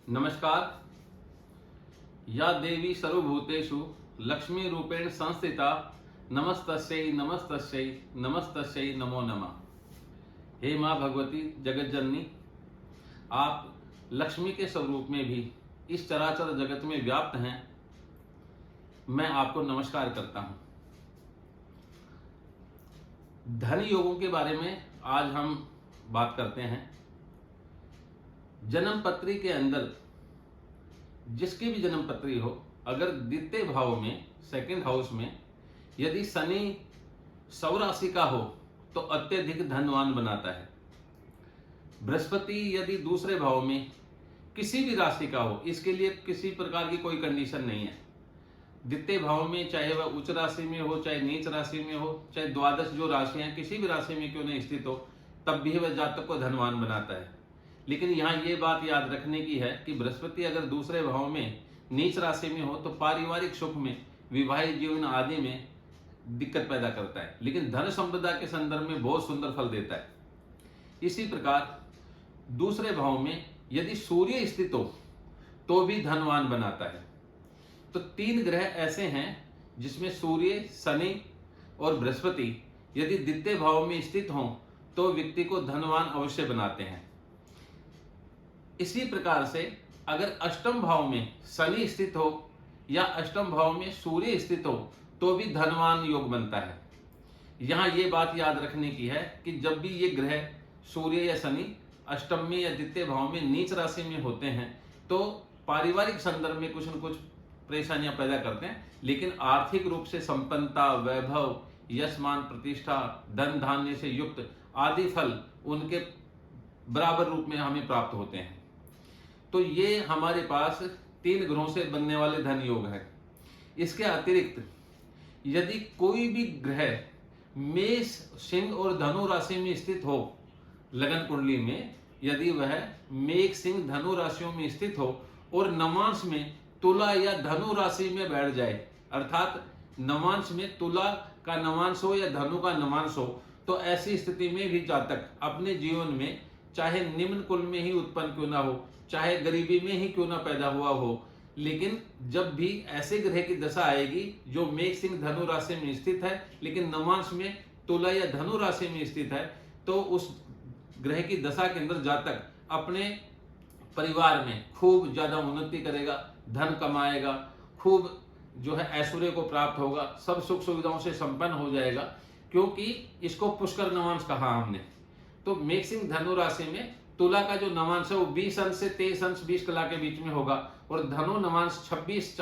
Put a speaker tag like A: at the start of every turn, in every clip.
A: नमस्कार। या देवी सर्वभूतेषु लक्ष्मी रूपेण संस्थिता नमस्तस्यै नमस्तस्यै नमस्तस्यै नमो नमः। हे माँ भगवती जगत जननी, आप लक्ष्मी के स्वरूप में भी इस चराचर जगत में व्याप्त हैं। मैं आपको नमस्कार करता हूँ। धन योगों के बारे में आज हम बात करते हैं। जन्म पत्री के अंदर जिसकी भी जन्म पत्री हो, अगर द्वितीय भाव में सेकंड हाउस में यदि शनि स्वराशि का हो तो अत्यधिक धनवान बनाता है। बृहस्पति यदि दूसरे भाव में किसी भी राशि का हो, इसके लिए किसी प्रकार की कोई कंडीशन नहीं है। द्वितीय भाव में चाहे वह उच्च राशि में हो, चाहे नीच राशि में हो, चाहे द्वादश जो राशियां किसी भी राशि में क्यों नहीं स्थित हो, तब भी वह जातक को धनवान बनाता है। लेकिन यहाँ ये बात याद रखने की है कि बृहस्पति अगर दूसरे भाव में नीच राशि में हो तो पारिवारिक सुख में, विवाहित जीवन आदि में दिक्कत पैदा करता है, लेकिन धन संपदा के संदर्भ में बहुत सुंदर फल देता है। इसी प्रकार दूसरे भाव में यदि सूर्य स्थित हो तो भी धनवान बनाता है। तो तीन ग्रह ऐसे हैं जिसमें सूर्य, शनि और बृहस्पति यदि द्वितीय भाव में स्थित हों तो व्यक्ति को धनवान अवश्य बनाते हैं। इसी प्रकार से अगर अष्टम भाव में शनि स्थित हो या अष्टम भाव में सूर्य स्थित हो तो भी धनवान योग बनता है। यहाँ ये बात याद रखने की है कि जब भी ये ग्रह सूर्य या शनि अष्टम में या द्वितीय भाव में नीच राशि में होते हैं तो पारिवारिक संदर्भ में कुछ न कुछ परेशानियां पैदा करते हैं, लेकिन आर्थिक रूप से संपन्नता, वैभव, यश, मान, प्रतिष्ठा, धन धान्य से युक्त आदि फल उनके बराबर रूप में हमें प्राप्त होते हैं। तो ये हमारे पास तीन ग्रहों से बनने वाले धन योग है। इसके अतिरिक्त यदि कोई भी ग्रह मेष, सिंह और धनु राशि में स्थित हो, लगन कुंडली में यदि वह मेष, सिंह, धनु राशियों में स्थित हो और नवांश में तुला या धनु राशि में बैठ जाए, अर्थात नवांश में तुला का नवांश हो या धनु का नवांश हो, तो ऐसी स्थिति में भी जातक अपने जीवन में चाहे निम्न कुल में ही उत्पन्न क्यों ना हो, चाहे गरीबी में ही क्यों ना पैदा हुआ हो, लेकिन जब भी ऐसे ग्रह की दशा आएगी जो मेष, सिंह, धनु राशि में स्थित है लेकिन नवांश में तुला या धनु राशि में स्थित है, तो उस ग्रह की दशा के अंदर जातक अपने परिवार में खूब ज्यादा उन्नति करेगा, धन कमाएगा, खूब जो है ऐश्वर्य को प्राप्त होगा, सब सुख सुविधाओं से संपन्न हो जाएगा, क्योंकि इसको पुष्कर नवांश कहा हमने। तो मेष, सिंह, धनु राशि में तुला का जो नवांश है वो 20 अंश से 23 अंश 20 कला के बीच में होगा और धनु नवांश 26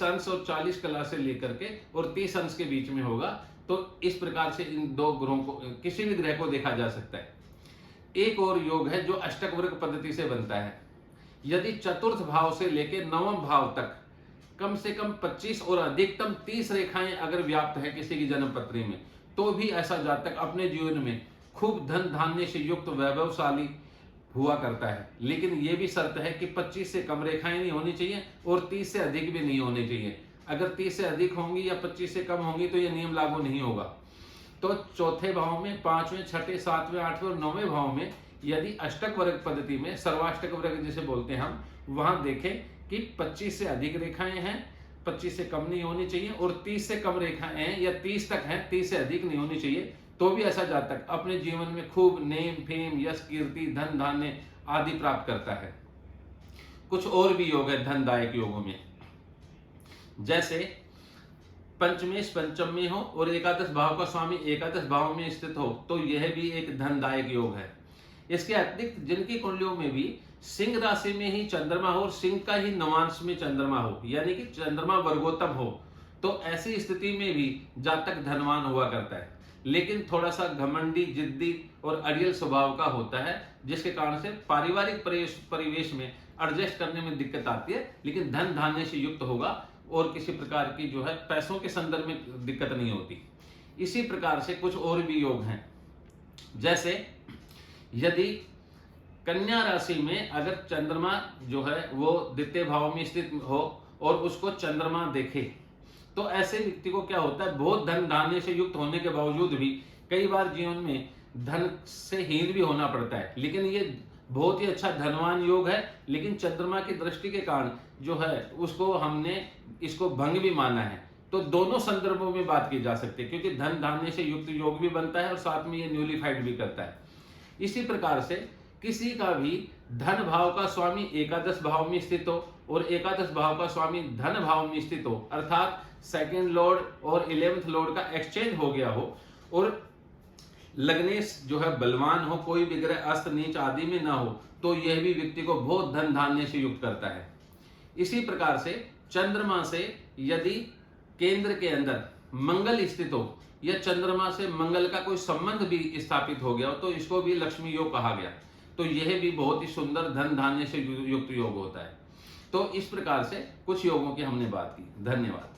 A: अंश और 40 कला से लेकर के और 30 अंश के बीच में होगा। तो इस प्रकार से इन दो ग्रहों को, किसी भी ग्रह को देखा जा सकता है। एक और योग है जो अष्टक वर्ग पद्धति से बनता है। यदि चतुर्थ भाव से लेकर नवम भाव तक कम से कम 25 और अधिकतम 30 रेखाएं अगर व्याप्त है किसी की जन्म पत्री में, तो भी ऐसा जातक अपने जीवन में खूब धन धान्य से युक्त वैभवशाली हुआ करता है। लेकिन यह भी शर्त है कि 25 से कम रेखाएं नहीं होनी चाहिए और 30 से अधिक भी नहीं होनी चाहिए। अगर 30 से अधिक होंगी या 25 से कम होंगी तो यह नियम लागू नहीं होगा। तो चौथे भाव में, पांचवें, छठे, सातवें, आठवें और नौवें भाव में यदि अष्टक वर्ग पद्धति में, सर्वाष्टक वर्ग जिसे बोलते हैं हम, वहां देखें कि 25 से अधिक रेखाएं हैं, 25 से कम नहीं होनी चाहिए और 30 से कम रेखाएं हैं या 30 तक हैं, 30 से अधिक नहीं होनी चाहिए, तो भी ऐसा जातक अपने जीवन में खूब नेम, फेम, यश, कीर्ति, धन धान्य आदि प्राप्त करता है। कुछ और भी योग है धनदायक योगों में, जैसे पंचमेश पंचम में हो और एकादश भाव का स्वामी एकादश भाव में स्थित हो, तो यह भी एक धनदायक योग है। इसके अतिरिक्त जिनकी कुंडलियों में भी सिंह राशि में ही चंद्रमा हो और सिंह का ही नवांश में चंद्रमा हो, यानी कि चंद्रमा वर्गोत्तम हो, तो ऐसी स्थिति में भी जातक धनवान हुआ करता है, लेकिन थोड़ा सा घमंडी, जिद्दी और अड़ियल स्वभाव का होता है, जिसके कारण से पारिवारिक परिवेश में एडजस्ट करने में दिक्कत आती है, लेकिन धन धान्य से युक्त होगा और किसी प्रकार की जो है पैसों के संदर्भ में दिक्कत नहीं होती। इसी प्रकार से कुछ और भी योग हैं, जैसे यदि कन्या राशि में अगर चंद्रमा जो है वो द्वितीय भाव में स्थित हो और उसको चंद्रमा देखे, तो ऐसे व्यक्ति को क्या होता है, बहुत धन धान्य से युक्त होने के बावजूद भी कई बार जीवन में धन से हीन भी होना पड़ता है, लेकिन ये बहुत ही अच्छा धनवान योग है, लेकिन चंद्रमा की दृष्टि के कारण जो है उसको हमने इसको भंग भी माना है। तो दोनों संदर्भों में बात की जा सकती है, क्योंकि धन धान्य से युक्त योग भी बनता है और साथ में ये न्यूलीफाइड भी करता है। इसी प्रकार से किसी का भी धन भाव का स्वामी एकादश भाव में स्थित हो और एकादश भाव का स्वामी धन भाव में स्थित हो, अर्थात सेकंड लॉर्ड और 11th लॉर्ड का एक्सचेंज हो गया हो और लग्नेश जो है बलवान हो, कोई भी ग्रह अस्त नीच आदि में ना हो, तो यह भी व्यक्ति को बहुत धन धान्य से युक्त करता है। इसी प्रकार से चंद्रमा से यदि केंद्र के अंदर मंगल स्थित हो या चंद्रमा से मंगल का कोई संबंध भी स्थापित हो गया हो, तो इसको भी लक्ष्मी योग कहा गया। तो यह भी बहुत ही सुंदर धन धान्य से युक्त योग होता है। तो इस प्रकार से कुछ योगों की हमने बात की। धन्यवाद।